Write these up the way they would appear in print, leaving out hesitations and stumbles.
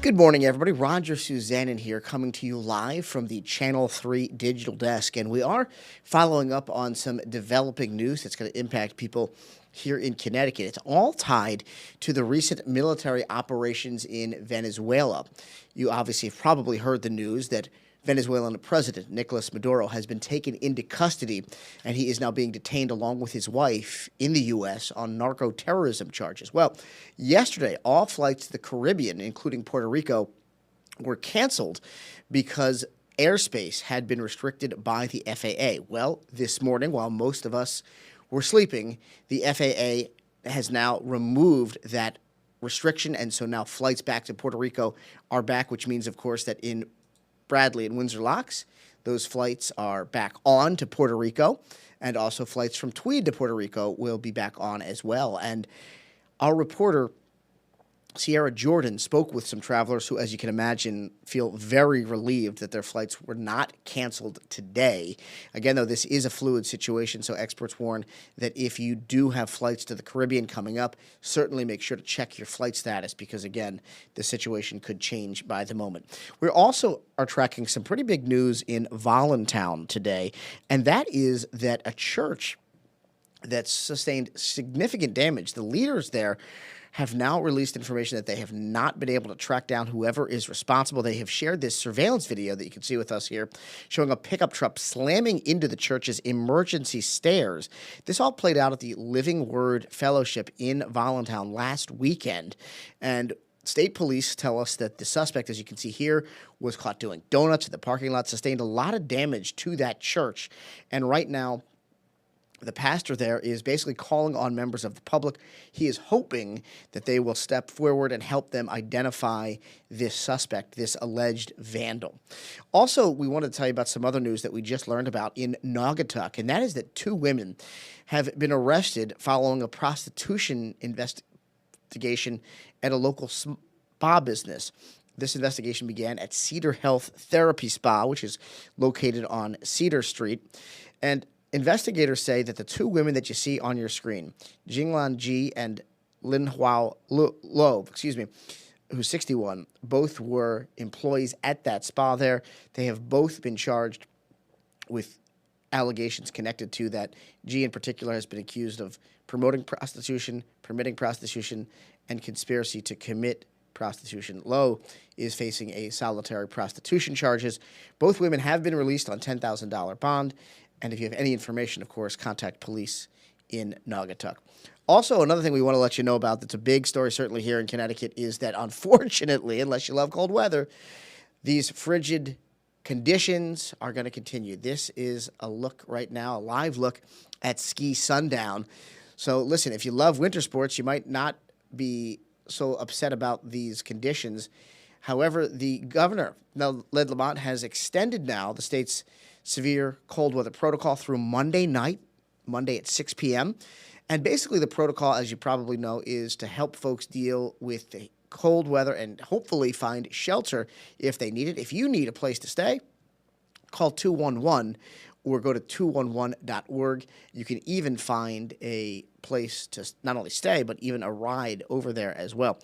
Good morning, everybody. Roger Susanin here, coming to you live from the Channel 3 digital desk. And we are following up on some developing news that's going to impact people here in Connecticut. It's all tied to the recent military operations in Venezuela. You obviously have probably heard the news that Venezuelan President Nicolas Maduro has been taken into custody, and he is now being detained along with his wife in the U.S. on narco-terrorism charges. Well, yesterday, all flights to the Caribbean, including Puerto Rico, were canceled because airspace had been restricted by the FAA. Well, this morning, while most of us were sleeping, the FAA has now removed that restriction, and so now flights back to Puerto Rico are back, which means, of course, that in Bradley and Windsor Locks, those flights are back on to Puerto Rico, and also flights from Tweed to Puerto Rico will be back on as well. And our reporter, Sierra Jordan, spoke with some travelers who, as you can imagine, feel very relieved that their flights were not canceled today. Again, though, this is a fluid situation, so experts warn that if you do have flights to the Caribbean coming up, certainly make sure to check your flight status because, again, the situation could change by the moment. We also are tracking some pretty big news in Voluntown today, and that is that a church that sustained significant damage, the leaders there have now released information that they have not been able to track down whoever is responsible. They have shared this surveillance video that you can see with us here, showing a pickup truck slamming into the church's emergency stairs. This all played out at the Living Word Fellowship in Voluntown last weekend, and state police tell us that the suspect, as you can see here, was caught doing donuts in the parking lot, sustained a lot of damage to that church, and right now, the pastor there is basically calling on members of the public. He is hoping that they will step forward and help them identify this suspect, this alleged vandal. Also, we want to tell you about some other news that we just learned about in Naugatuck, and that is that two women have been arrested following a prostitution investigation at a local spa business. This investigation began at Cedar Health Therapy Spa, which is located on Cedar Street, and investigators say that the two women that you see on your screen, Jinglan Ji and Lin Hua Lo, who's 61, both were employees at that spa there. They have both been charged with allegations connected to that. Ji, in particular, has been accused of promoting prostitution, permitting prostitution, and conspiracy to commit prostitution. Lo is facing a solitary prostitution charges. Both women have been released on $10,000 bond. And if you have any information, of course, contact police in Naugatuck. Also, another thing we want to let you know about that's a big story, certainly here in Connecticut, is that unfortunately, unless you love cold weather, these frigid conditions are going to continue. This is a look right now, a live look at Ski Sundown. So listen, if you love winter sports, you might not be so upset about these conditions. However, the governor, Ned Lamont, has extended now the state's severe cold weather protocol through Monday night, Monday at 6 p.m. And basically the protocol, as you probably know, is to help folks deal with the cold weather and hopefully find shelter if they need it. If you need a place to stay, call 211 or go to 211.org. You can even find a place to not only stay, but even a ride over there as well.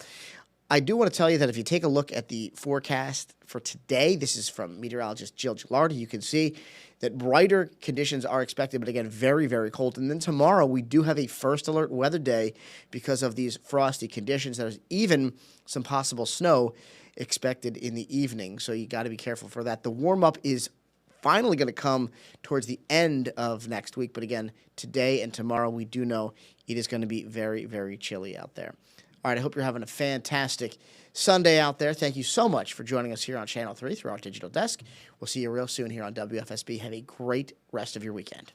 I do want to tell you that if you take a look at the forecast for today, this is from meteorologist Jill Gilardi, you can see that brighter conditions are expected, but again, very, very cold. And then tomorrow, we do have a first alert weather day because of these frosty conditions. There's even some possible snow expected in the evening, so you got to be careful for that. The warm-up is finally going to come towards the end of next week, but again, today and tomorrow, we do know it is going to be very, very chilly out there. All right, I hope you're having a fantastic Sunday out there. Thank you so much for joining us here on Channel 3 through our digital desk. We'll see you real soon here on WFSB. Have a great rest of your weekend.